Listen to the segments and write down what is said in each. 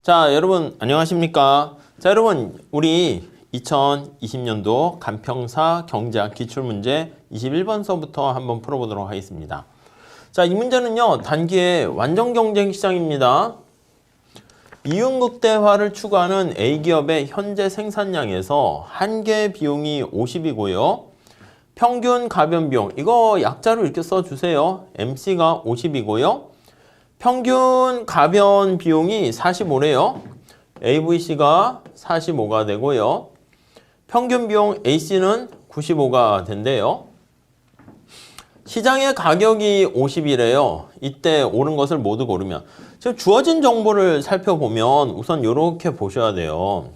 자, 여러분 안녕하십니까? 자, 여러분 우리 2020년도 간평사 경제학 기출문제 21번서부터 한번 풀어보도록 하겠습니다. 자, 이 문제는요, 단기의 완전 경쟁 시장입니다. 이윤극대화를 추구하는 A기업의 현재 생산량에서 한개 비용이 50이고요. 평균 가변 비용, 이거 약자로 이렇게 써주세요. MC가 50이고요. 평균 가변 비용이 45래요. AVC가 45가 되고요. 평균 비용 AC는 95가 된대요. 시장의 가격이 50이래요. 이때 옳은 것을 모두 고르면. 지금 주어진 정보를 살펴보면 우선 이렇게 보셔야 돼요.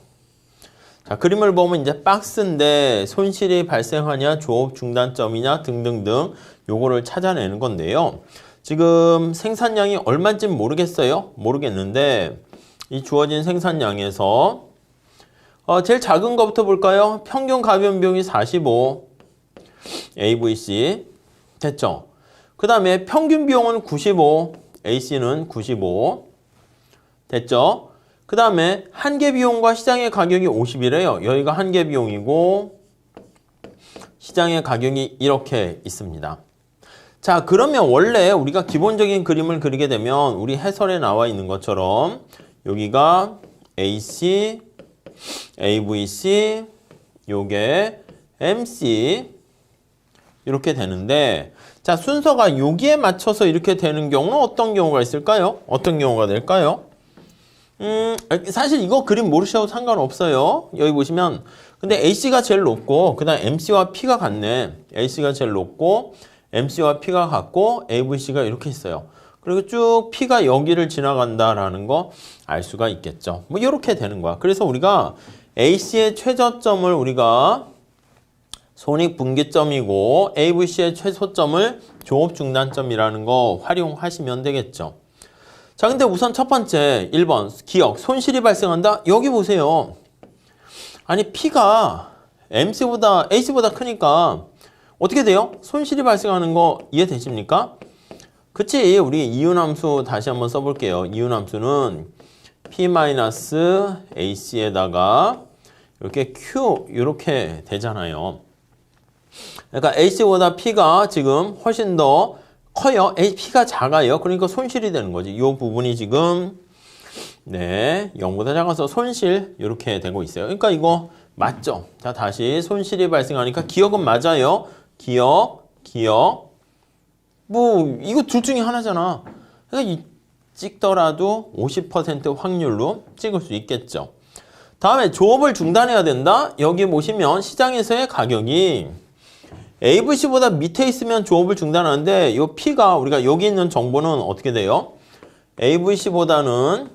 자, 그림을 보면 이제 박스인데 손실이 발생하냐, 조업 중단점이냐 등등등 요거를 찾아내는 건데요. 지금 생산량이 얼마인지 모르겠어요. 모르겠는데 이 주어진 생산량에서 제일 작은 것부터 볼까요? 평균 가변 비용이 45 AVC 됐죠? 그 다음에 평균 비용은 95 AC는 95 됐죠? 그 다음에 한개 비용과 시장의 가격이 50이래요. 여기가 한개 비용이고 시장의 가격이 이렇게 있습니다. 자, 그러면 원래 우리가 기본적인 그림을 그리게 되면 우리 해설에 나와 있는 것처럼 여기가 AC, AVC, 요게 MC 이렇게 되는데, 자, 순서가 여기에 맞춰서 이렇게 되는 경우는 어떤 경우가 있을까요? 어떤 경우가 될까요? 사실 이거 그림 모르셔도 상관없어요. 여기 보시면 근데 AC가 제일 높고 그 다음 MC와 P가 같네. AC가 제일 높고 MC와 P가 같고 AVC가 이렇게 있어요. 그리고 쭉 P가 여기를 지나간다라는 거 알 수가 있겠죠. 뭐 이렇게 되는 거야. 그래서 우리가 AC의 최저점을 우리가 손익분기점이고 AVC의 최소점을 조업중단점이라는 거 활용하시면 되겠죠. 자, 근데 우선 첫 번째 1번 기억, 손실이 발생한다? 여기 보세요. 아니 P가 AC보다 크니까 어떻게 돼요? 손실이 발생하는 거 이해되십니까? 그치, 우리 이윤함수 다시 한번 써볼게요. 이윤함수는 P-AC에다가 이렇게 Q 이렇게 되잖아요. 그러니까 AC보다 P가 지금 훨씬 더 커요. P가 작아요. 그러니까 손실이 되는 거지. 이 부분이 지금 0보다 작아서 손실 이렇게 되고 있어요. 그러니까 이거 맞죠? 자, 다시 손실이 발생하니까 기억은 맞아요. 기억. 뭐 이거 둘 중에 하나잖아. 그러니까 찍더라도 50% 확률로 찍을 수 있겠죠. 다음에 조업을 중단해야 된다. 여기 보시면 시장에서의 가격이 AVC보다 밑에 있으면 조업을 중단하는데 이 P가 우리가 여기 있는 정보는 어떻게 돼요? AVC보다는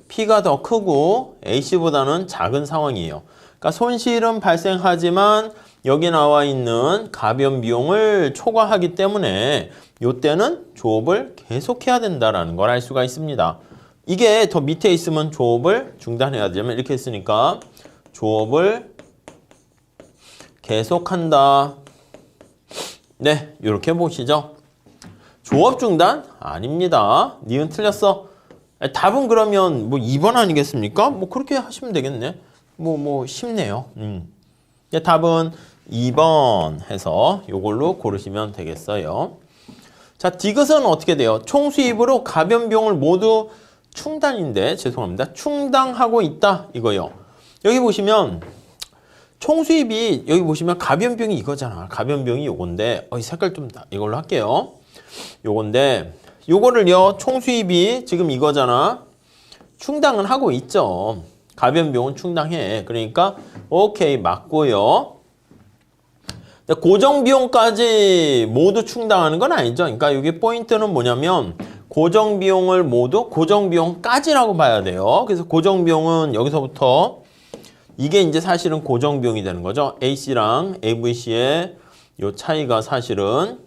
P가 더 크고 AC보다는 작은 상황이에요. 그러니까 손실은 발생하지만 여기 나와 있는 가변 비용을 초과하기 때문에 이때는 조업을 계속해야 된다는 걸 알 수가 있습니다. 이게 더 밑에 있으면 조업을 중단해야 되면 이렇게 했으니까 조업을 계속한다. 네, 이렇게 보시죠. 조업 중단? 아닙니다. 니은 틀렸어. 답은 그러면 뭐 2번 아니겠습니까? 뭐 그렇게 하시면 되겠네. 뭐 쉽네요. 답은 2번 해서 이걸로 고르시면 되겠어요. 자, 디귿은 어떻게 돼요? 총수입으로 가변 비용을 모두 죄송합니다. 충당하고 있다 이거요. 여기 보시면 총수입이 여기 보시면 가변 비용이 이거잖아. 가변 비용이 요건데 이 색깔 좀 이걸로 할게요. 요건데 요거를요, 총수입이 지금 이거잖아. 충당은 하고 있죠. 가변 비용은 충당해. 그러니까 오케이 맞고요. 고정 비용까지 모두 충당하는 건 아니죠. 그러니까 여기 포인트는 뭐냐면 고정 비용을 모두 고정 비용까지라고 봐야 돼요. 그래서 고정 비용은 여기서부터 이게 이제 사실은 고정 비용이 되는 거죠. AC랑 AVC의 요 차이가 사실은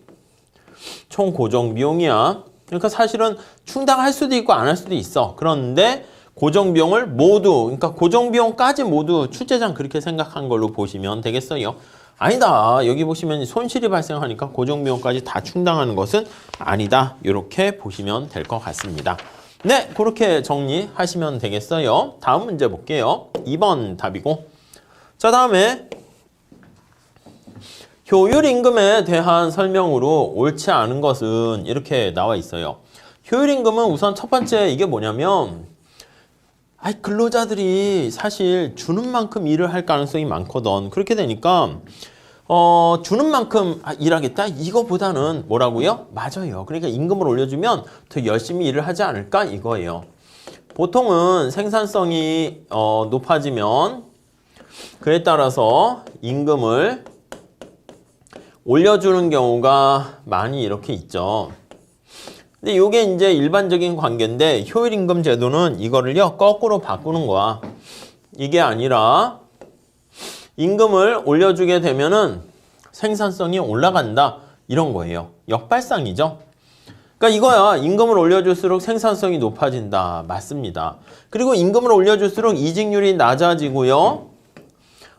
총 고정 비용이야. 그러니까 사실은 충당할 수도 있고 안 할 수도 있어. 그런데 고정 비용을 모두, 그러니까 고정 비용까지 모두 출제장 그렇게 생각한 걸로 보시면 되겠어요. 아니다. 여기 보시면 손실이 발생하니까 고정 비용까지 다 충당하는 것은 아니다. 이렇게 보시면 될 것 같습니다. 네, 그렇게 정리하시면 되겠어요. 다음 문제 볼게요. 2번 답이고. 자, 다음에 효율 임금에 대한 설명으로 옳지 않은 것은 이렇게 나와 있어요. 효율 임금은 우선 첫 번째 이게 뭐냐면 근로자들이 사실 주는 만큼 일을 할 가능성이 많거든. 그렇게 되니까 주는 만큼 일하겠다? 이거보다는 뭐라고요? 맞아요. 그러니까 임금을 올려주면 더 열심히 일을 하지 않을까? 이거예요. 보통은 생산성이 높아지면 그에 따라서 임금을 올려주는 경우가 많이 이렇게 있죠. 근데 이게 이제 일반적인 관계인데 효율임금 제도는 이거를요 거꾸로 바꾸는 거야. 이게 아니라 임금을 올려주게 되면은 생산성이 올라간다 이런 거예요. 역발상이죠. 그러니까 이거야. 임금을 올려줄수록 생산성이 높아진다. 맞습니다. 그리고 임금을 올려줄수록 이직률이 낮아지고요.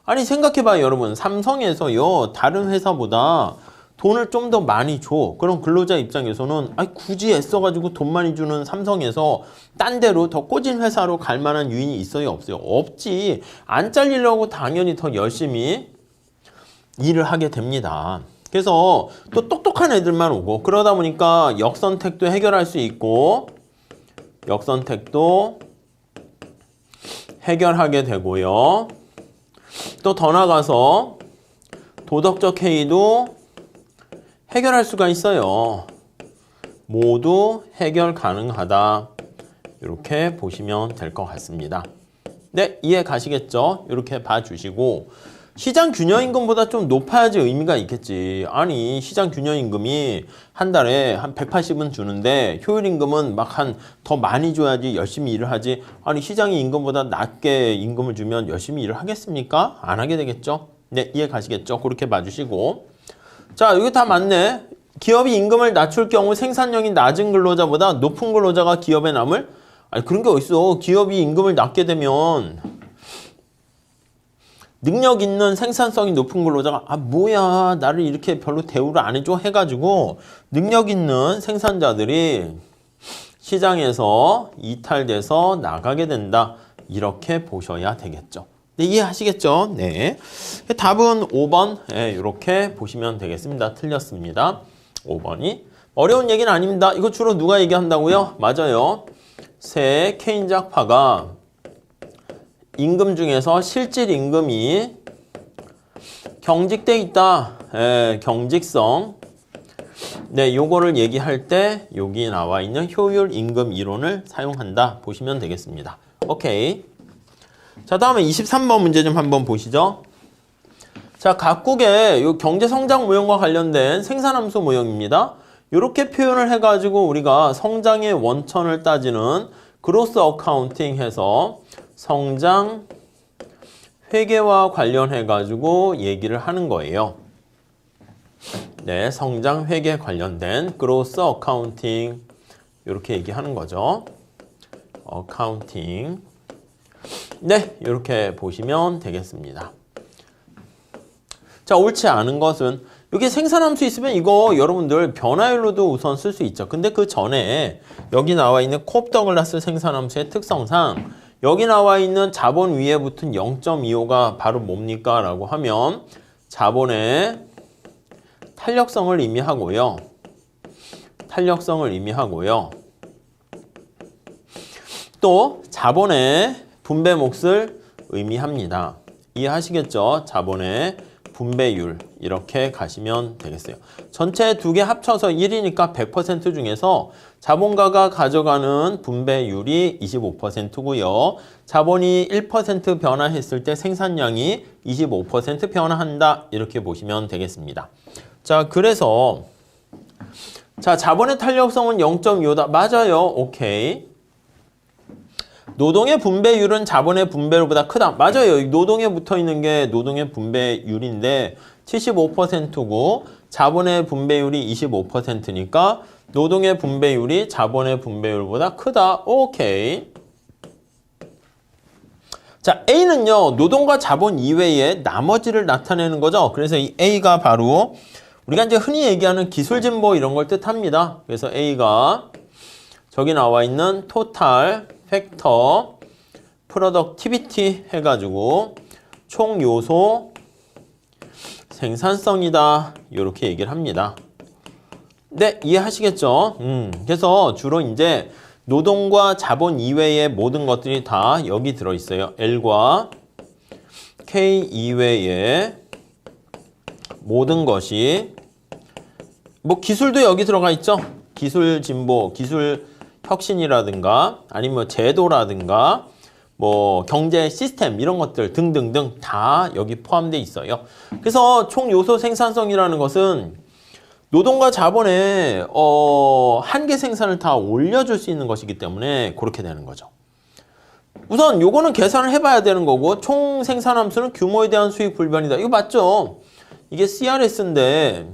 아니 생각해봐요 여러분. 삼성에서요 다른 회사보다 돈을 좀 더 많이 줘. 그럼 근로자 입장에서는 굳이 애써가지고 돈 많이 주는 삼성에서 딴 데로 더 꽂은 회사로 갈 만한 유인이 있어요? 없어요? 없지. 안 잘리려고 당연히 더 열심히 일을 하게 됩니다. 그래서 또 똑똑한 애들만 오고 그러다 보니까 역선택도 해결할 수 있고 역선택도 해결하게 되고요. 또 더 나가서 도덕적 해이도 해결할 수가 있어요. 모두 해결 가능하다. 이렇게 보시면 될 것 같습니다. 네, 이해 가시겠죠? 이렇게 봐주시고 시장 균형임금보다 좀 높아야지 의미가 있겠지. 아니 시장 균형임금이 한 달에 한 180은 주는데 효율임금은 막 한 더 많이 줘야지 열심히 일을 하지. 아니 시장이 임금보다 낮게 임금을 주면 열심히 일을 하겠습니까? 안 하게 되겠죠? 네, 이해 가시겠죠? 그렇게 봐주시고 자, 여기 다 맞네. 기업이 임금을 낮출 경우 생산력이 낮은 근로자보다 높은 근로자가 기업에 남을? 아니 그런 게 어딨어. 기업이 임금을 낮게 되면 능력 있는 생산성이 높은 근로자가 뭐야 나를 이렇게 별로 대우를 안 해줘 해가지고 능력 있는 생산자들이 시장에서 이탈돼서 나가게 된다. 이렇게 보셔야 되겠죠. 네, 이해하시겠죠? 네. 답은 5번. 네, 이렇게 보시면 되겠습니다. 틀렸습니다. 5번이. 어려운 얘기는 아닙니다. 이거 주로 누가 얘기한다고요? 맞아요. 새 케인작파가 임금 중에서 실질 임금이 경직돼 있다. 예, 경직성. 네, 요거를 얘기할 때 여기 나와 있는 효율 임금 이론을 사용한다. 보시면 되겠습니다. 오케이. 자, 다음에 23번 문제 좀 한번 보시죠. 자, 각국의 요 경제 성장 모형과 관련된 생산함수 모형입니다. 이렇게 표현을 해가지고 우리가 성장의 원천을 따지는 그로스 어카운팅 해서 성장 회계와 관련해가지고 얘기를 하는 거예요. 네, 성장 회계 관련된 그로스 어카운팅 이렇게 얘기하는 거죠. 어카운팅. 네, 이렇게 보시면 되겠습니다. 자, 옳지 않은 것은 여기 생산함수 있으면 이거 여러분들 변화율로도 우선 쓸 수 있죠. 근데 그 전에 여기 나와 있는 콥 더글라스 생산함수의 특성상 여기 나와 있는 자본 위에 붙은 0.25가 바로 뭡니까? 라고 하면 자본의 탄력성을 의미하고요. 탄력성을 의미하고요. 또 자본의 분배 몫을 의미합니다. 이해하시겠죠? 자본의 분배율 이렇게 가시면 되겠어요. 전체 두 개 합쳐서 1이니까 100% 중에서 자본가가 가져가는 분배율이 25%고요. 자본이 1% 변화했을 때 생산량이 25% 변화한다. 이렇게 보시면 되겠습니다. 자, 그래서 자, 자본의 탄력성은 0.25다. 맞아요. 오케이. 노동의 분배율은 자본의 분배율보다 크다. 맞아요. 노동에 붙어있는 게 노동의 분배율인데 75%고 자본의 분배율이 25%니까 노동의 분배율이 자본의 분배율보다 크다. 오케이. 자, A는요. 노동과 자본 이외에 나머지를 나타내는 거죠. 그래서 이 A가 바로 우리가 이제 흔히 얘기하는 기술 진보 이런 걸 뜻합니다. 그래서 A가 저기 나와 있는 토탈, 팩터, 프로덕티비티 해가지고 총 요소 생산성이다. 이렇게 얘기를 합니다. 네, 이해하시겠죠? 그래서 주로 이제 노동과 자본 이외의 모든 것들이 다 여기 들어있어요. L과 K 이외의 모든 것이 뭐 기술도 여기 들어가 있죠. 기술 진보, 기술 혁신이라든가 아니면 제도라든가 뭐 경제 시스템 이런 것들 등등등 다 여기 포함되어 있어요. 그래서 총 요소 생산성이라는 것은 노동과 자본의 한계 생산을 다 올려줄 수 있는 것이기 때문에 그렇게 되는 거죠. 우선 요거는 계산을 해봐야 되는 거고 총 생산함수는 규모에 대한 수익 불변이다. 이거 맞죠? 이게 CRS인데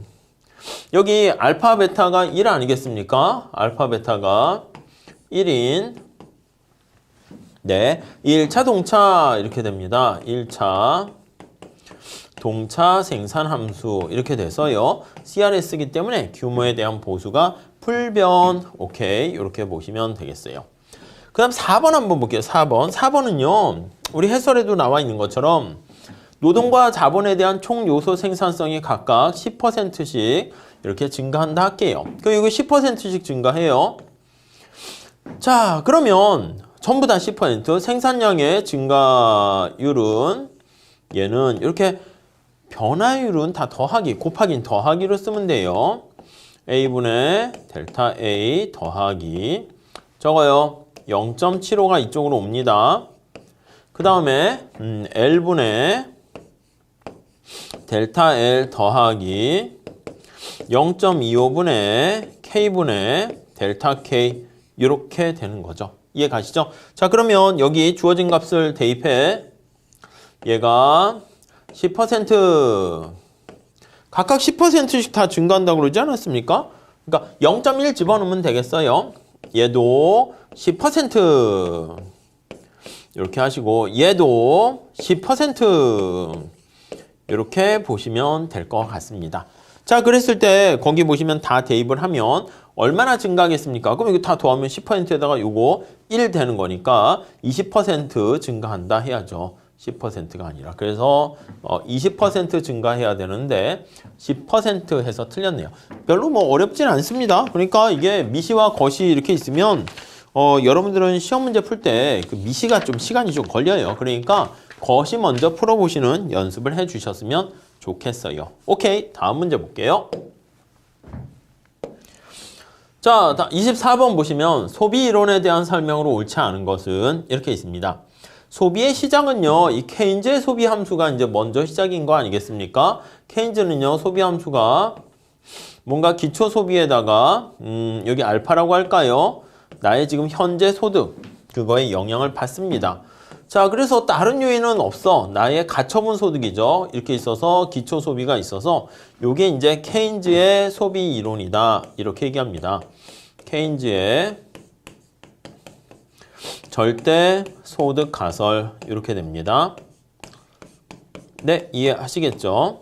여기 알파 베타가 1 아니겠습니까? 알파 베타가 1인 네, 1차 동차 이렇게 됩니다. 1차 동차 생산함수 이렇게 돼서요. CRS이기 때문에 규모에 대한 보수가 불변. 오케이, 이렇게 보시면 되겠어요. 그 다음 4번 한번 볼게요. 4번. 4번은요. 우리 해설에도 나와 있는 것처럼 노동과 자본에 대한 총 요소 생산성이 각각 10%씩 이렇게 증가한다 할게요. 그리고 10%씩 증가해요. 자, 그러면 전부 다 10% 생산량의 증가율은 얘는 이렇게 변화율은 다 더하기, 곱하기, 더하기로 쓰면 돼요. A분의 델타 A 더하기 저거요. 0.75가 이쪽으로 옵니다. 그 다음에 L분의 델타 L 더하기 0.25분의 K분의 델타 K 이렇게 되는 거죠. 이해 가시죠? 자, 그러면 여기 주어진 값을 대입해 얘가 10% 각각 10%씩 다 증가한다고 그러지 않았습니까? 그러니까 0.1 집어넣으면 되겠어요. 얘도 10% 이렇게 하시고 얘도 10% 이렇게 보시면 될 것 같습니다. 자, 그랬을 때 거기 보시면 다 대입을 하면 얼마나 증가하겠습니까? 그럼 이거 다 더하면 10%에다가 요거 1 되는 거니까 20% 증가한다 해야죠. 10%가 아니라. 그래서 20% 증가해야 되는데 10% 해서 틀렸네요. 별로 뭐 어렵진 않습니다. 그러니까 이게 미시와 거시 이렇게 있으면 여러분들은 시험 문제 풀 때 그 미시가 좀 시간이 좀 걸려요. 그러니까 거시 먼저 풀어보시는 연습을 해주셨으면 좋겠어요. 오케이, 다음 문제 볼게요. 자, 24번 보시면 소비 이론에 대한 설명으로 옳지 않은 것은 이렇게 있습니다. 소비의 시작은요, 이 케인즈의 소비 함수가 이제 먼저 시작인 거 아니겠습니까? 케인즈는요, 소비 함수가 뭔가 기초 소비에다가 여기 알파라고 할까요? 나의 지금 현재 소득 그거에 영향을 받습니다. 자, 그래서 다른 요인은 없어. 나의 가처분 소득이죠. 이렇게 있어서 기초 소비가 있어서 요게 이제 케인즈의 소비 이론이다. 이렇게 얘기합니다. 케인즈의 절대 소득 가설 이렇게 됩니다. 네, 이해하시겠죠?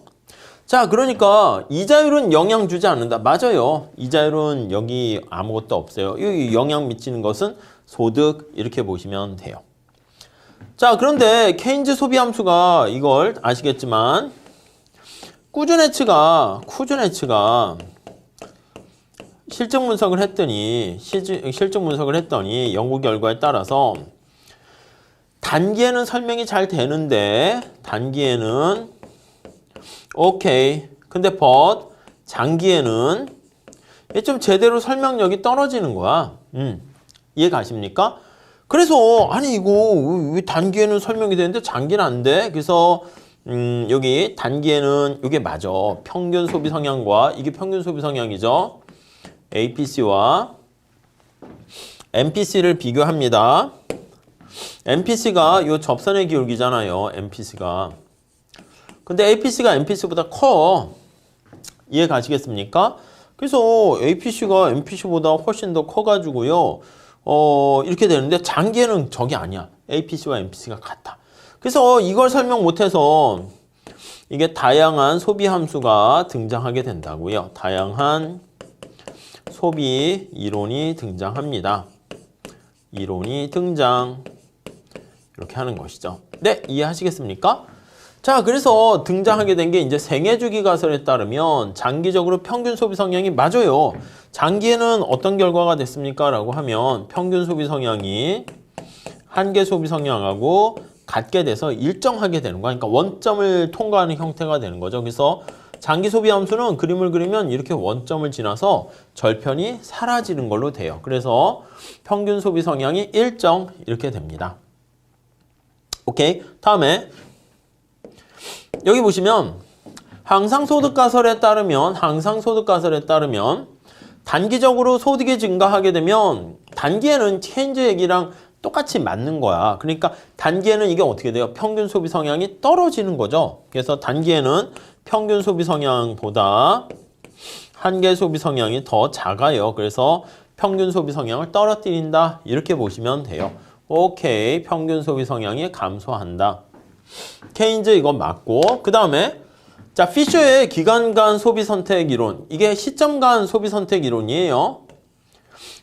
자, 그러니까 이자율은 영향 주지 않는다. 맞아요. 이자율은 여기 아무것도 없어요. 이 영향 미치는 것은 소득 이렇게 보시면 돼요. 자, 그런데 케인즈 소비 함수가 이걸 아시겠지만 쿠즈네츠가 실증 분석을 했더니 연구 결과에 따라서 단기에는 설명이 잘 되는데 단기에는 오케이. 근데 but 장기에는 좀 제대로 설명력이 떨어지는 거야. 이해 가십니까? 그래서 아니 이거 왜 단기에는 설명이 되는데 장기는 안 돼? 그래서 여기 단기에는 이게 맞아. 평균 소비 성향과 이게 평균 소비 성향이죠. APC와 MPC를 비교합니다. MPC가 요 접선의 기울기잖아요. MPC가. 근데 APC가 MPC보다 커. 이해 가시겠습니까? 그래서 APC가 MPC보다 훨씬 더 커가지고요. 이렇게 되는데 장기에는 저게 아니야. APC와 MPC가 같아. 그래서 이걸 설명 못해서 이게 다양한 소비 함수가 등장하게 된다고요. 다양한 소비 이론이 등장합니다. 이론이 등장. 이렇게 하는 것이죠. 네, 이해하시겠습니까? 자, 그래서 등장하게 된 게 이제 생애주기 가설에 따르면 장기적으로 평균 소비 성향이 맞아요. 장기에는 어떤 결과가 됐습니까? 라고 하면 평균 소비 성향이 한계 소비 성향하고 같게 돼서 일정하게 되는 거야. 그러니까 원점을 통과하는 형태가 되는 거죠. 그래서 장기 소비 함수는 그림을 그리면 이렇게 원점을 지나서 절편이 사라지는 걸로 돼요. 그래서 평균 소비 성향이 일정 이렇게 됩니다. 오케이. 다음에 여기 보시면 항상소득 가설에 따르면 단기적으로 소득이 증가하게 되면 단기에는 체인지 얘기랑 똑같이 맞는 거야. 그러니까 단기에는 이게 어떻게 돼요? 평균 소비 성향이 떨어지는 거죠. 그래서 단기에는 평균 소비 성향보다 한계 소비 성향이 더 작아요. 그래서 평균 소비 성향을 떨어뜨린다. 이렇게 보시면 돼요. 오케이. 평균 소비 성향이 감소한다. 케인즈 이거 맞고, 그 다음에 자, 피셔의 기간 간 소비 선택 이론. 이게 시점 간 소비 선택 이론이에요.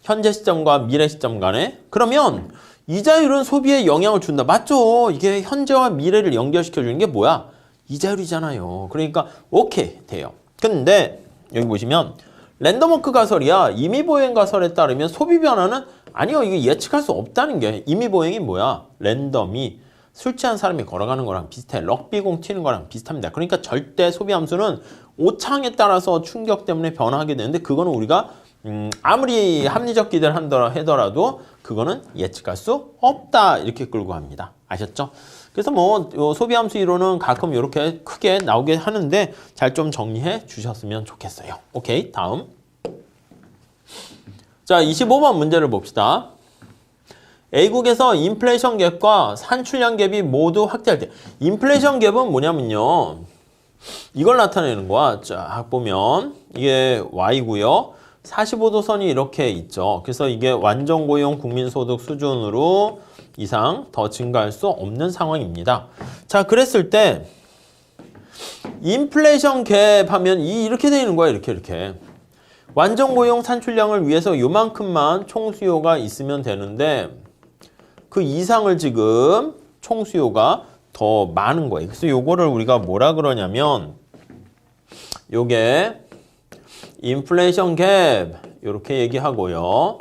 현재 시점과 미래 시점 간에. 그러면 이자율은 소비에 영향을 준다. 맞죠? 이게 현재와 미래를 연결시켜 주는 게 뭐야? 이자율이잖아요. 그러니까 오케이 돼요. 근데 여기 보시면 랜덤워크 가설이야. 임의보행 가설에 따르면 소비 변화는 아니요. 이게 예측할 수 없다는 게 임의보행이 뭐야? 랜덤이 술 취한 사람이 걸어가는 거랑 비슷해. 럭비공 튀는 거랑 비슷합니다. 그러니까 절대 소비 함수는 오창에 따라서 충격 때문에 변화하게 되는데 그거는 우리가 아무리 합리적 기대를 하더라도 그거는 예측할 수 없다. 이렇게 끌고 갑니다. 아셨죠? 그래서 뭐 소비 함수 이론은 가끔 이렇게 크게 나오게 하는데 잘 좀 정리해 주셨으면 좋겠어요. 오케이. 다음. 자, 25번 문제를 봅시다. A국에서 인플레이션 갭과 산출량 갭이 모두 확대할 때 인플레이션 갭은 뭐냐면요. 이걸 나타내는 거야. 쫙 보면 이게 Y고요. 45도 선이 이렇게 있죠. 그래서 이게 완전 고용 국민소득 수준으로 이상 더 증가할 수 없는 상황입니다. 자, 그랬을 때 인플레이션 갭 하면 이렇게 되는 거야. 이렇게. 완전 고용 산출량을 위해서 요만큼만 총수요가 있으면 되는데 그 이상을 지금 총수요가 더 많은 거예요. 그래서 요거를 우리가 뭐라 그러냐면 요게 인플레이션 갭 이렇게 얘기하고요.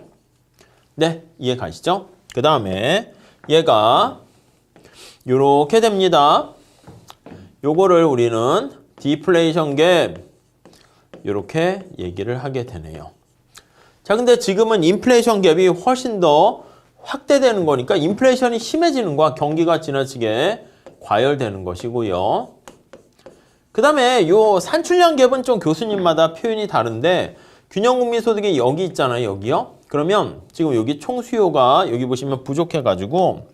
네, 이해 가시죠? 그 다음에 얘가 요렇게 됩니다. 요거를 우리는 디플레이션 갭 이렇게 얘기를 하게 되네요. 자, 근데 지금은 인플레이션 갭이 훨씬 더 확대되는 거니까 인플레이션이 심해지는 거야. 경기가 지나치게 과열되는 것이고요. 그 다음에 요 산출량 갭은 좀 교수님마다 표현이 다른데 균형국민소득이 여기 있잖아요. 여기요. 그러면 지금 여기 총수요가 여기 보시면 부족해가지고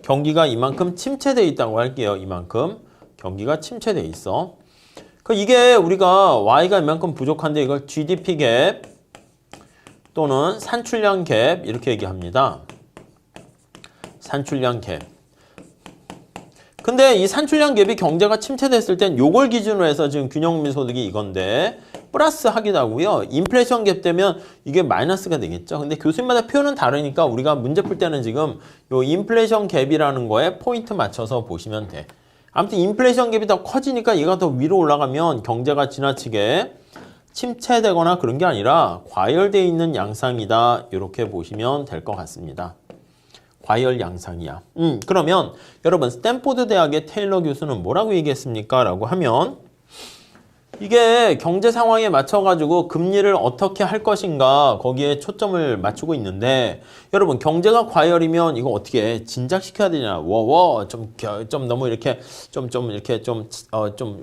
경기가 이만큼 침체되어 있다고 할게요. 이만큼 경기가 침체되어 있어. 이게 우리가 Y가 이만큼 부족한데 이걸 GDP 갭 또는 산출량 갭 이렇게 얘기합니다. 산출량 갭. 근데 이 산출량 갭이 경제가 침체됐을 땐 요걸 기준으로 해서 지금 균형국민소득이 이건데 플러스 하기도 하고요. 인플레이션 갭 되면 이게 마이너스가 되겠죠. 근데 교수님마다 표현은 다르니까 우리가 문제 풀 때는 지금 요 인플레이션 갭이라는 거에 포인트 맞춰서 보시면 돼. 아무튼 인플레이션 갭이 더 커지니까 얘가 더 위로 올라가면 경제가 지나치게 침체되거나 그런 게 아니라 과열되어 있는 양상이다. 이렇게 보시면 될 것 같습니다. 과열 양상이야. 그러면 여러분 스탠포드 대학의 테일러 교수는 뭐라고 얘기했습니까? 라고 하면 이게 경제 상황에 맞춰가지고 금리를 어떻게 할 것인가 거기에 초점을 맞추고 있는데 여러분 경제가 과열이면 이거 어떻게 해? 진작시켜야 되냐? 좀 너무 이렇게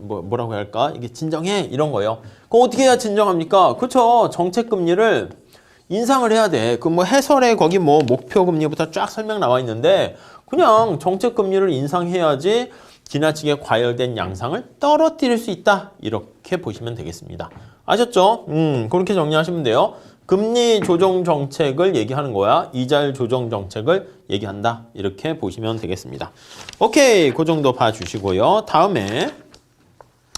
뭐라고 해야 할까? 이게 진정해 이런 거예요. 그럼 어떻게 해야 진정합니까? 그렇죠. 정책 금리를 인상을 해야 돼. 그 뭐 해설에 거기 뭐 목표 금리부터 쫙 설명 나와 있는데 그냥 정책 금리를 인상해야지 지나치게 과열된 양상을 떨어뜨릴 수 있다. 이렇게 보시면 되겠습니다. 아셨죠? 그렇게 정리하시면 돼요. 금리 조정 정책을 얘기하는 거야. 이자율 조정 정책을 얘기한다. 이렇게 보시면 되겠습니다. 오케이. 그 정도 봐주시고요. 다음에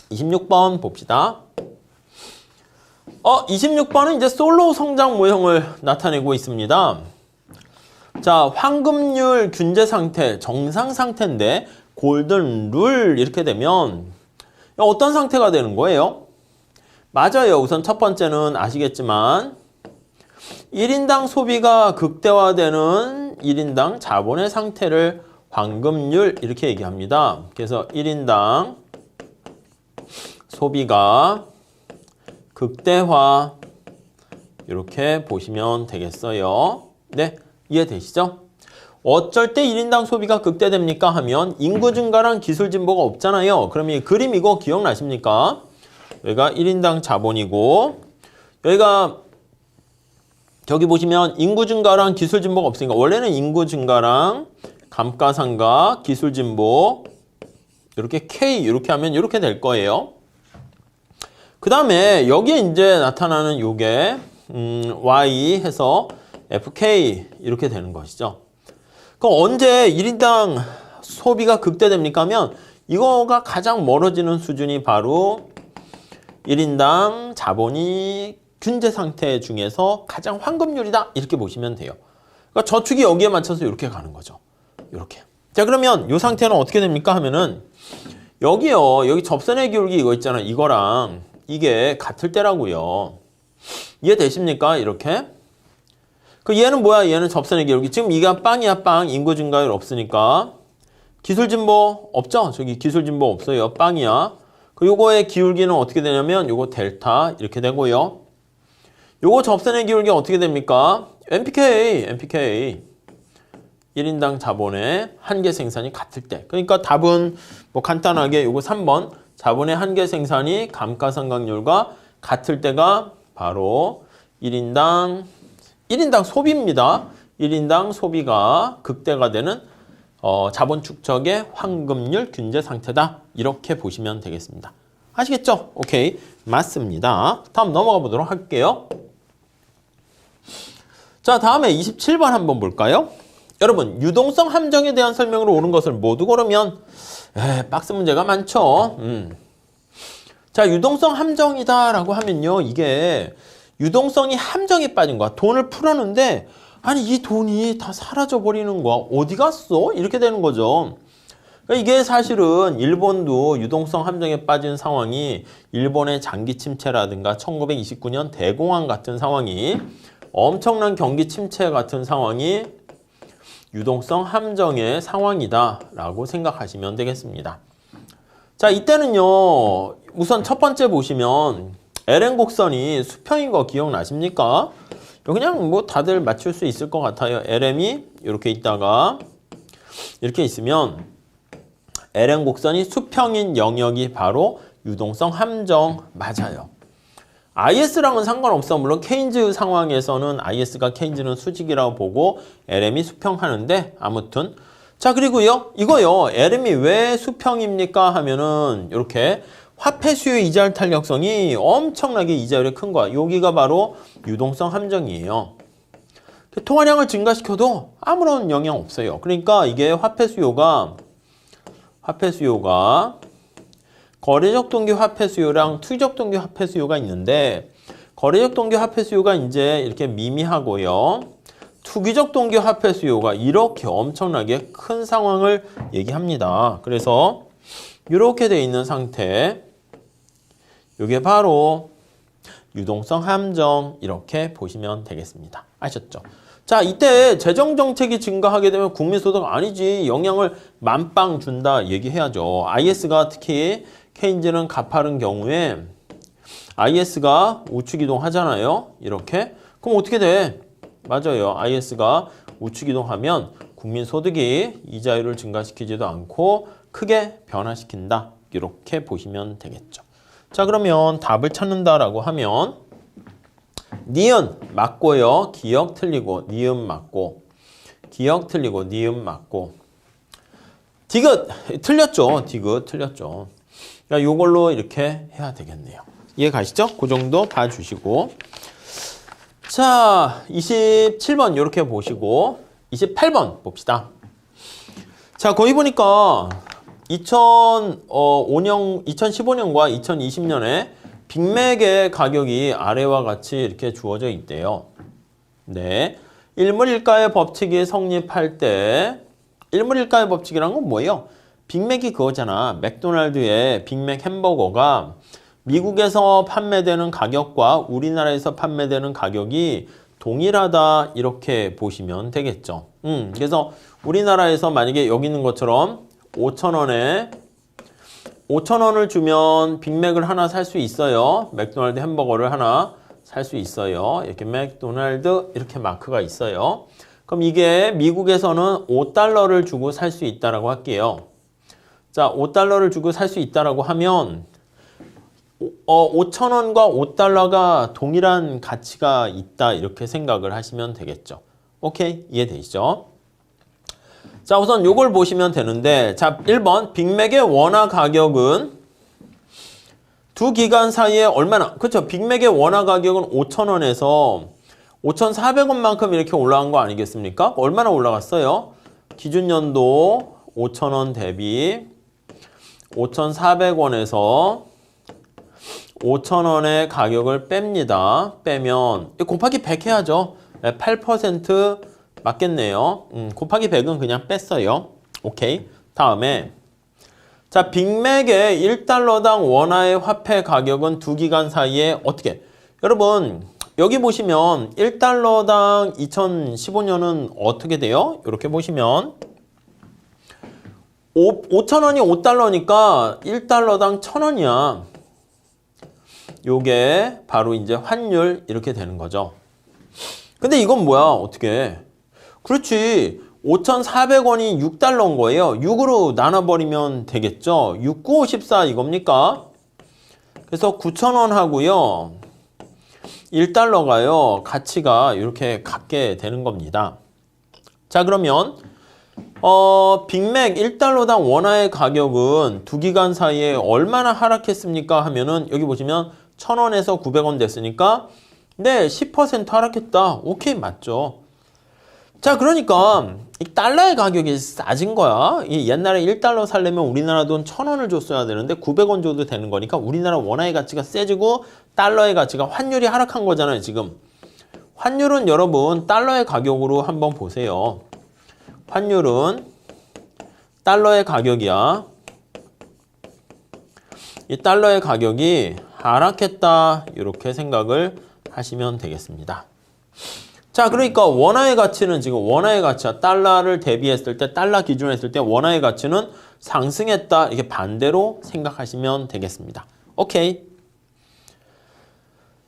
26번 봅시다. 26번은 이제 솔로우 성장 모형을 나타내고 있습니다. 자, 황금률 균제 상태, 정상 상태인데 골든 룰 이렇게 되면 어떤 상태가 되는 거예요? 맞아요. 우선 첫 번째는 아시겠지만 1인당 소비가 극대화되는 1인당 자본의 상태를 황금률 이렇게 얘기합니다. 그래서 1인당 소비가 극대화 이렇게 보시면 되겠어요. 네, 이해되시죠? 어쩔 때 1인당 소비가 극대됩니까 하면 인구 증가랑 기술 진보가 없잖아요. 그럼 이 그림 이거 기억나십니까? 여기가 1인당 자본이고 여기가 저기 보시면 인구 증가랑 기술 진보가 없으니까 원래는 인구 증가랑 감가상각, 기술 진보 이렇게 K 이렇게 하면 이렇게 될 거예요. 그 다음에 여기에 이제 나타나는 요게 Y 해서 FK 이렇게 되는 것이죠. 그럼 언제 1인당 소비가 극대됩니까 하면 이거가 가장 멀어지는 수준이 바로 1인당 자본이 균제 상태 중에서 가장 황금률이다 이렇게 보시면 돼요. 그러니까 저축이 여기에 맞춰서 이렇게 가는 거죠. 이렇게. 자, 그러면 이 상태는 어떻게 됩니까 하면은 여기요. 여기 접선의 기울기 이거 있잖아요. 이거랑 이게 같을 때라고요. 이해되십니까? 이렇게. 그 얘는 뭐야? 얘는 접선의 기울기. 지금 이가 빵이야, 빵. 인구 증가율 없으니까. 기술 진보 없죠? 저기 기술 진보 없어요. 빵이야. 그 요거의 기울기는 어떻게 되냐면 요거 델타 이렇게 되고요. 요거 접선의 기울기 어떻게 됩니까? MPK. 1인당 자본의 한계 생산이 같을 때. 그러니까 답은 뭐 간단하게 요거 3번 자본의 한계 생산이 감가상각률과 같을 때가 바로 1인당 소비입니다. 1인당 소비가 극대가 되는 자본 축적의 황금률 균제 상태다. 이렇게 보시면 되겠습니다. 아시겠죠? 오케이. 맞습니다. 다음 넘어가 보도록 할게요. 자, 다음에 27번 한번 볼까요? 여러분, 유동성 함정에 대한 설명으로 옳은 것을 모두 고르면 박스 문제가 많죠. 자, 유동성 함정이다라고 하면요. 이게 유동성이 함정에 빠진 거야. 돈을 풀었는데 아니 이 돈이 다 사라져 버리는 거야. 어디 갔어? 이렇게 되는 거죠. 그러니까 이게 사실은 일본도 유동성 함정에 빠진 상황이 일본의 장기 침체라든가 1929년 대공황 같은 상황이 엄청난 경기 침체 같은 상황이 유동성 함정의 상황이다라고 생각하시면 되겠습니다. 자, 이때는요. 우선 첫 번째 보시면 LN 곡선이 수평인 거 기억나십니까? 그냥 뭐 다들 맞출 수 있을 것 같아요. LM이 이렇게 있다가 이렇게 있으면 LN 곡선이 수평인 영역이 바로 유동성 함정 맞아요. IS랑은 상관없어. 물론 케인즈 상황에서는 IS가 케인즈는 수직이라고 보고 LM이 수평하는데 아무튼 자, 그리고요. 이거요. LM이 왜 수평입니까 하면은 이렇게 화폐 수요 이자율 탄력성이 엄청나게 이자율이 큰 거야. 여기가 바로 유동성 함정이에요. 통화량을 증가시켜도 아무런 영향 없어요. 그러니까 이게 화폐 수요가 거래적 동기 화폐 수요랑 투기적 동기 화폐 수요가 있는데 거래적 동기 화폐 수요가 이제 이렇게 미미하고요. 투기적 동기 화폐 수요가 이렇게 엄청나게 큰 상황을 얘기합니다. 그래서 이렇게 돼 있는 상태, 이게 바로 유동성 함정 이렇게 보시면 되겠습니다. 아셨죠? 자, 이때 재정정책이 증가하게 되면 국민소득 아니지 영향을 만빵 준다 얘기해야죠. IS가 특히 케인즈는 가파른 경우에 IS가 우측이동 하잖아요. 이렇게. 그럼 어떻게 돼? 맞아요. IS가 우측이동하면 국민소득이 이자율을 증가시키지도 않고 크게 변화시킨다. 이렇게 보시면 되겠죠. 자, 그러면 답을 찾는다라고 하면 니은 맞고요. 기억 틀리고 니은 맞고 기억 틀리고 니은 맞고 디귿 틀렸죠. 디귿 틀렸죠. 그러니까 요걸로 이렇게 해야 되겠네요. 이해 가시죠? 그 정도 봐주시고 자, 27번 이렇게 보시고 28번 봅시다. 자, 거기 보니까 2015년과 2020년에 빅맥의 가격이 아래와 같이 이렇게 주어져 있대요. 네. 일물일가의 법칙이 성립할 때 일물일가의 법칙이란 건 뭐예요? 빅맥이 그거잖아. 맥도날드의 빅맥 햄버거가 미국에서 판매되는 가격과 우리나라에서 판매되는 가격이 동일하다 이렇게 보시면 되겠죠. 그래서 우리나라에서 만약에 여기 있는 것처럼 5,000원을 주면 빅맥을 하나 살 수 있어요. 맥도날드 햄버거를 하나 살 수 있어요. 이렇게 맥도날드 이렇게 마크가 있어요. 그럼 이게 미국에서는 5달러를 주고 살 수 있다라고 할게요. 자, 5달러를 주고 살 수 있다라고 하면 5,000원과 5달러가 동일한 가치가 있다 이렇게 생각을 하시면 되겠죠. 오케이? 이해되시죠? 자, 우선 요걸 보시면 되는데 자, 1번 빅맥의 원화 가격은 두 기간 사이에 얼마나 그렇죠? 빅맥의 원화 가격은 5,000원에서 5,400원만큼 이렇게 올라간 거 아니겠습니까? 얼마나 올라갔어요? 기준 연도 5,000원 대비 5,400원에서 5,000원의 가격을 뺍니다. 빼면 곱하기 100 해야죠. 8% 맞겠네요. 곱하기 100은 그냥 뺐어요. 오케이. 다음에 자, 빅맥의 1달러당 원화의 화폐 가격은 두 기간 사이에 어떻게? 여러분 여기 보시면 1달러당 2015년은 어떻게 돼요? 이렇게 보시면 5,000원이 5달러니까 1달러당 1,000원이야. 요게 바로 이제 환율 이렇게 되는 거죠. 근데 이건 뭐야? 어떻게? 그렇지. 5,400원이 6달러인 거예요. 6으로 나눠버리면 되겠죠. 6, 9, 54 이겁니까? 그래서 9,000원 하고요. 1달러가요. 가치가 이렇게 같게 되는 겁니다. 자, 그러면 빅맥 1달러당 원화의 가격은 두 기간 사이에 얼마나 하락했습니까? 하면은 여기 보시면 1,000원에서 900원 됐으니까 네, 10% 하락했다. 오케이, 맞죠. 자, 그러니까 이 달러의 가격이 싸진 거야. 이 옛날에 1달러 살려면 우리나라 돈 1,000원을 줬어야 되는데 900원 줘도 되는 거니까 우리나라 원화의 가치가 세지고 달러의 가치가 환율이 하락한 거잖아요, 지금. 환율은 여러분 달러의 가격으로 한번 보세요. 환율은 달러의 가격이야. 이 달러의 가격이 하락했다 이렇게 생각을 하시면 되겠습니다. 자, 그러니까 원화의 가치는 지금 원화의 가치와 달러를 대비했을 때 달러 기준으로 했을 때 원화의 가치는 상승했다 이렇게 반대로 생각하시면 되겠습니다. 오케이.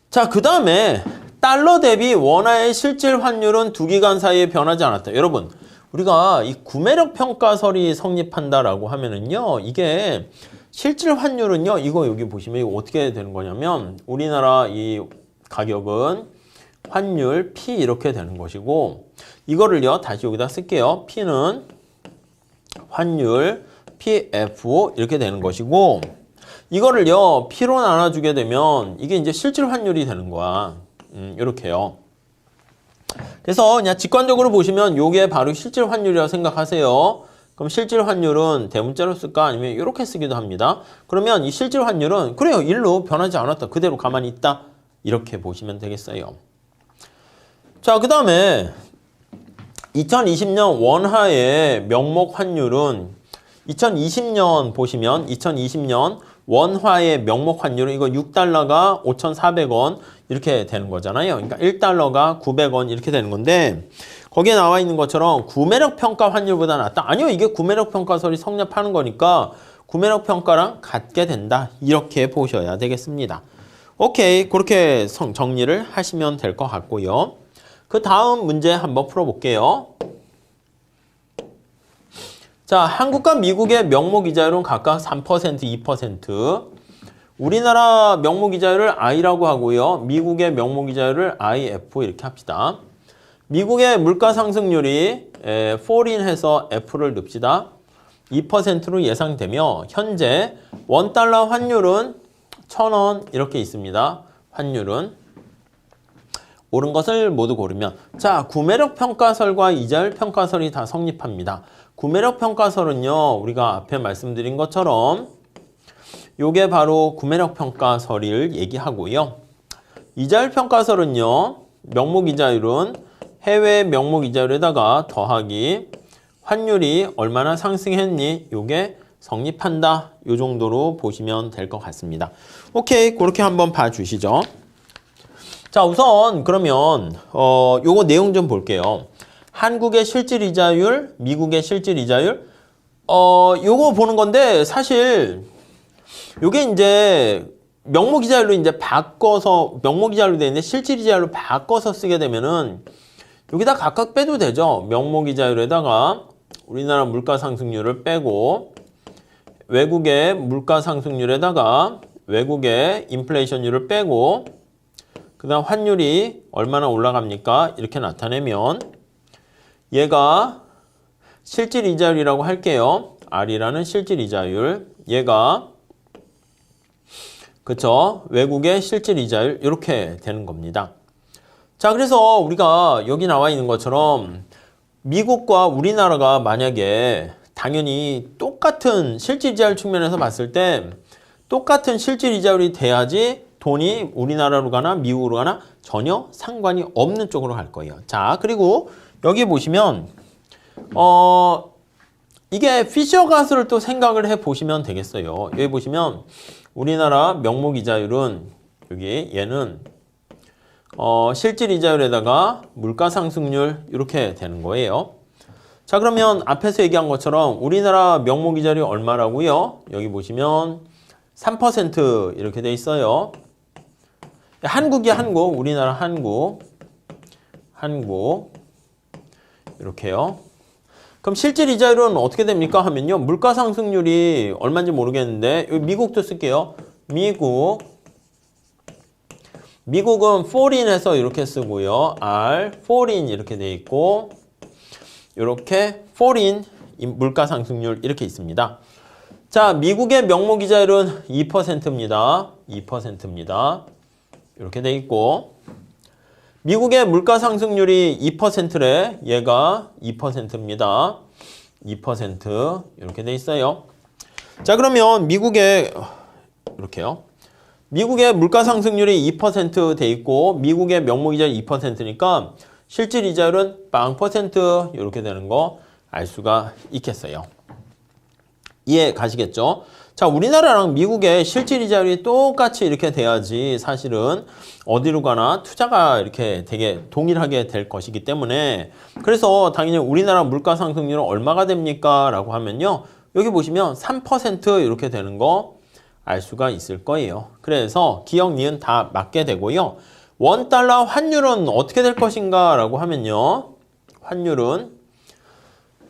자, 그 다음에 달러 대비 원화의 실질 환율은 두 기간 사이에 변하지 않았다. 여러분 우리가 이 구매력 평가설이 성립한다라고 하면은요, 이게 실질 환율은요, 이거 여기 보시면 이거 어떻게 되는 거냐면 우리나라 이 가격은 환율 P 이렇게 되는 것이고 이거를요 다시 여기다 쓸게요. P는 환율 PF 이렇게 되는 것이고 이거를요 P로 나눠주게 되면 이게 이제 실질 환율이 되는 거야. 이렇게요. 그래서 그냥 직관적으로 보시면 요게 바로 실질 환율이라고 생각하세요. 그럼 실질 환율은 대문자로 쓸까 아니면 이렇게 쓰기도 합니다. 그러면 이 실질 환율은 그래요. 1로 변하지 않았다. 그대로 가만히 있다. 이렇게 보시면 되겠어요. 자, 그 다음에 2020년 원화의 명목 환율은 2020년 보시면 2020년 원화의 명목 환율은 이거 6달러가 5,400원 이렇게 되는 거잖아요. 그러니까 1달러가 900원 이렇게 되는 건데 거기에 나와 있는 것처럼 구매력 평가 환율보다 낫다. 아니요. 이게 구매력 평가설이 성립하는 거니까 구매력 평가랑 같게 된다. 이렇게 보셔야 되겠습니다. 오케이. 그렇게 정리를 하시면 될 것 같고요. 그 다음 문제 한번 풀어볼게요. 자, 한국과 미국의 명목이자율은 각각 3%, 2%. 우리나라 명목이자율을 I라고 하고요. 미국의 명목이자율을 IF 이렇게 합시다. 미국의 물가 상승률이 fall인 해서 F를 넣읍시다. 2%로 예상되며 현재 원달러 환율은 1,000원 이렇게 있습니다. 환율은. 옳은 것을 모두 고르면 자, 구매력 평가설과 이자율 평가설이 다 성립합니다. 구매력 평가설은요. 우리가 앞에 말씀드린 것처럼 요게 바로 구매력 평가서를 얘기하고요. 이자율 평가서는요. 명목 이자율은 해외 명목 이자율에다가 더하기 환율이 얼마나 상승했니? 요게 성립한다. 요 정도로 보시면 될 것 같습니다. 오케이, 그렇게 한번 봐주시죠. 자, 우선 그러면 요거 내용 좀 볼게요. 한국의 실질 이자율, 미국의 실질 이자율, 요거 보는 건데 사실 요게 이제 명목 이자율로 이제 바꿔서 명목 이자율로 되어 있는데 실질 이자율로 바꿔서 쓰게 되면은 여기다 각각 빼도 되죠. 명목 이자율에다가 우리나라 물가 상승률을 빼고 외국의 물가 상승률에다가 외국의 인플레이션율을 빼고 그다음 환율이 얼마나 올라갑니까? 이렇게 나타내면 얘가 실질 이자율이라고 할게요. R이라는 실질 이자율. 얘가 그쵸? 외국의 실질 이자율 이렇게 되는 겁니다. 자, 그래서 우리가 여기 나와 있는 것처럼 미국과 우리나라가 만약에 당연히 똑같은 실질 이자율 측면에서 봤을 때 똑같은 실질 이자율이 돼야지 돈이 우리나라로 가나 미국으로 가나 전혀 상관이 없는 쪽으로 갈 거예요. 자, 그리고 여기 보시면 이게 피셔 가스를 또 생각을 해 보시면 되겠어요. 여기 보시면 우리나라 명목 이자율은 여기 얘는 실질 이자율에다가 물가 상승률 이렇게 되는 거예요. 자, 그러면 앞에서 얘기한 것처럼 우리나라 명목 이자율이 얼마라고요? 여기 보시면 3% 이렇게 돼 있어요. 한국이 한국, 우리나라 한국 이렇게요. 그럼 실질 이자율은 어떻게 됩니까? 하면요. 물가 상승률이 얼마인지 모르겠는데 여기 미국도 쓸게요. 미국은 foreign해서 이렇게 쓰고요. R, foreign 이렇게 돼 있고 이렇게 foreign 물가 상승률 이렇게 있습니다. 자, 미국의 명목 이자율은 2%입니다. 2%입니다. 이렇게 돼 있고 미국의 물가 상승률이 2%래. 얘가 2%입니다. 2% 이렇게 돼 있어요. 자, 그러면 미국의 이렇게요. 미국의 물가 상승률이 2% 돼 있고 미국의 명목 이자율 2%니까 실질 이자율은 빵% 이렇게 되는 거 알 수가 있겠어요. 이해 가시겠죠? 자, 우리나라랑 미국의 실질 이자율이 똑같이 이렇게 돼야지 사실은 어디로 가나 투자가 이렇게 되게 동일하게 될 것이기 때문에 그래서 당연히 우리나라 물가 상승률은 얼마가 됩니까? 라고 하면요. 여기 보시면 3% 이렇게 되는 거 알 수가 있을 거예요. 그래서 기억, 니은 다 맞게 되고요. 원달러 환율은 어떻게 될 것인가? 라고 하면요. 환율은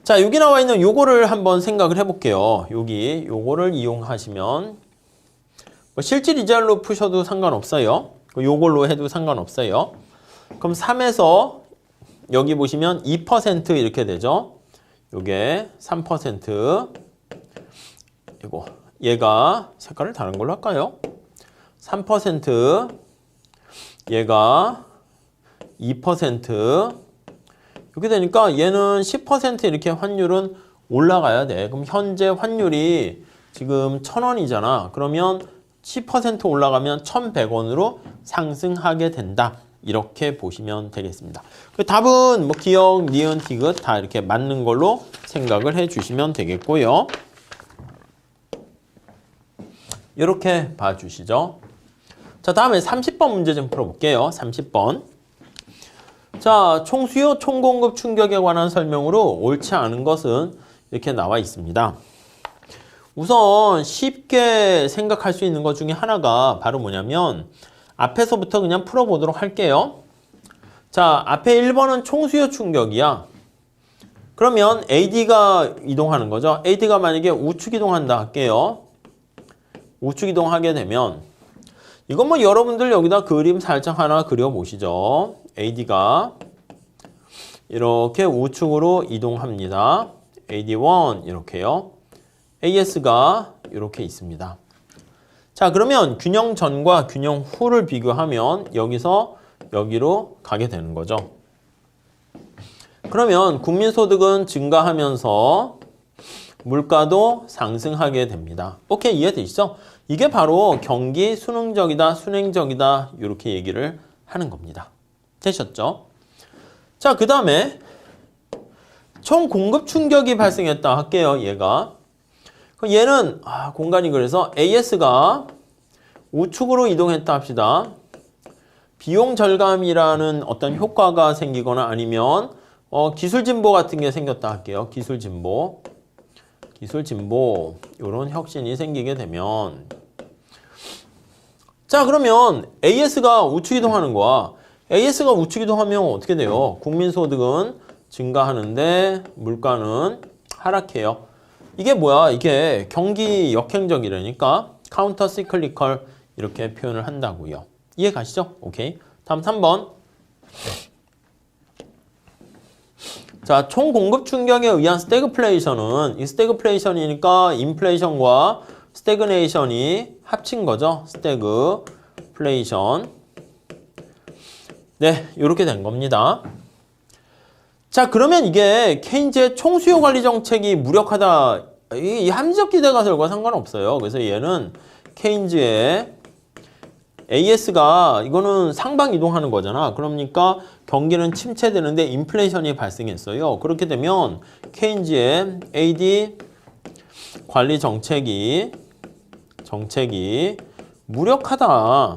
자, 여기 나와 있는 요거를 한번 생각을 해볼게요. 여기 요거를 이용하시면 뭐 실질 이자율로 푸셔도 상관없어요. 요걸로 해도 상관없어요. 그럼 3에서 여기 보시면 2% 이렇게 되죠. 요게 3% 이거 얘가 색깔을 다른 걸로 할까요? 3% 얘가 2% 이렇게 되니까 얘는 10% 이렇게 환율은 올라가야 돼. 그럼 현재 환율이 지금 1,000원이잖아. 그러면 10% 올라가면 1,100원으로 상승하게 된다. 이렇게 보시면 되겠습니다. 그 답은 뭐 기억, 니은, 디귿 다 이렇게 맞는 걸로 생각을 해 주시면 되겠고요. 이렇게 봐주시죠. 자, 다음에 30번 문제 좀 풀어볼게요. 30번. 자, 총수요, 총공급 충격에 관한 설명으로 옳지 않은 것은 이렇게 나와 있습니다. 우선 쉽게 생각할 수 있는 것 중에 하나가 바로 뭐냐면 앞에서부터 그냥 풀어보도록 할게요. 자, 앞에 1번은 총수요 충격이야. 그러면 AD가 이동하는 거죠. AD가 만약에 우측 이동한다 할게요. 우측 이동하게 되면 이건 뭐 여러분들 여기다 그림 살짝 하나 그려보시죠. AD가 이렇게 우측으로 이동합니다. AD1 이렇게요. AS가 이렇게 있습니다. 자, 그러면 균형 전과 균형 후를 비교하면 여기서 여기로 가게 되는 거죠. 그러면 국민소득은 증가하면서 물가도 상승하게 됩니다. 오케이, 이해되시죠? 이게 바로 경기 순응적이다, 순행적이다 이렇게 얘기를 하는 겁니다. 되셨죠? 자, 그 다음에 총 공급 충격이 발생했다 할게요. 얘는 공간이 그래서 AS가 우측으로 이동했다 합시다. 비용 절감이라는 어떤 효과가 생기거나 아니면 기술 진보 같은 게 생겼다 할게요. 기술 진보 이런 혁신이 생기게 되면 자, 그러면 AS가 우측 이동하는 거야. AS가 우측 이동하면 어떻게 돼요? 국민소득은 증가하는데 물가는 하락해요. 이게 뭐야? 이게 경기 역행적이라니까 카운터 시클리컬 이렇게 표현을 한다고요. 이해 가시죠? 오케이. 다음 3번. 자, 총 공급 충격에 의한 스태그플레이션은 이 스태그플레이션이니까 인플레이션과 스태그네이션이 합친 거죠. 스태그플레이션. 네, 이렇게 된 겁니다. 자, 그러면 이게 케인즈의 총수요 관리 정책이 무력하다. 이 합리적 기대 가설과 상관없어요. 그래서 얘는 케인즈의 AS가 이거는 상방 이동하는 거잖아. 그러니까 경기는 침체되는데 인플레이션이 발생했어요. 그렇게 되면 케인즈의 AD 관리 정책이 무력하다.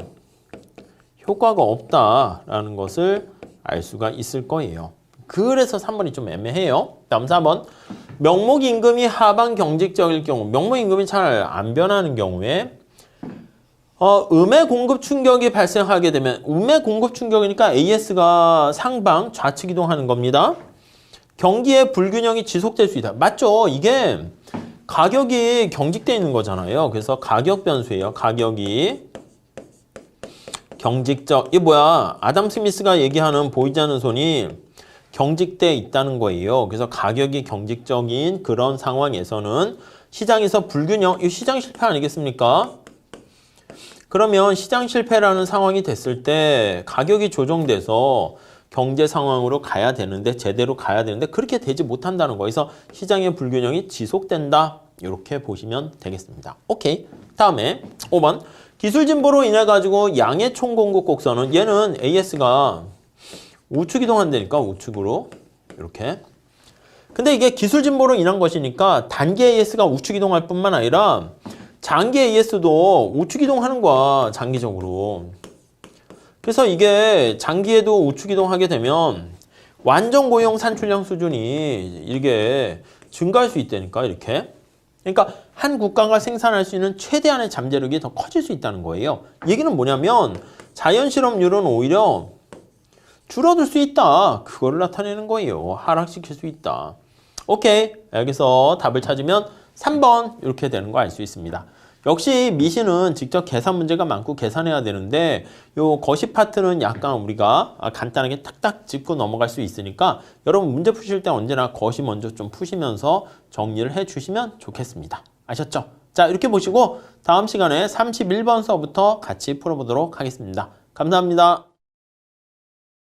효과가 없다라는 것을 알 수가 있을 거예요. 그래서 3번이 좀 애매해요. 다음 4번. 명목임금이 하방 경직적일 경우, 명목임금이 잘 안 변하는 경우에 음의 공급 충격이 발생하게 되면 음의 공급 충격이니까 AS가 상방 좌측 이동하는 겁니다. 경기의 불균형이 지속될 수 있다. 맞죠? 이게 가격이 경직되어 있는 거잖아요. 그래서 가격 변수예요. 가격이 경직적. 이게 뭐야? 아담 스미스가 얘기하는 보이지 않는 손이 경직돼 있다는 거예요. 그래서 가격이 경직적인 그런 상황에서는 시장에서 불균형, 이 시장 실패 아니겠습니까? 그러면 시장 실패라는 상황이 됐을 때 가격이 조정돼서 경제 상황으로 가야 되는데 제대로 가야 되는데 그렇게 되지 못한다는 거에서 시장의 불균형이 지속된다. 이렇게 보시면 되겠습니다. 오케이. 다음에 5번. 기술 진보로 인해 가지고 양의 총 공급 곡선은 얘는 AS가 우측 이동한다니까 우측으로 이렇게. 근데 이게 기술 진보로 인한 것이니까 단기 AS가 우측 이동할 뿐만 아니라 장기 AS도 우측 이동하는 거야, 장기적으로. 그래서 이게 장기에도 우측 이동하게 되면 완전 고용 산출량 수준이 이게 증가할 수 있다니까, 이렇게. 그러니까 한 국가가 생산할 수 있는 최대한의 잠재력이 더 커질 수 있다는 거예요. 얘기는 뭐냐면 자연 실업률은 오히려 줄어들 수 있다. 그거를 나타내는 거예요. 하락시킬 수 있다. 오케이. 여기서 답을 찾으면 3번 이렇게 되는 거 알 수 있습니다. 역시 미시는 직접 계산 문제가 많고 계산해야 되는데 요 거시 파트는 약간 우리가 간단하게 탁탁 짚고 넘어갈 수 있으니까 여러분 문제 푸실 때 언제나 거시 먼저 좀 푸시면서 정리를 해 주시면 좋겠습니다. 아셨죠? 자, 이렇게 보시고 다음 시간에 31번서부터 같이 풀어보도록 하겠습니다. 감사합니다.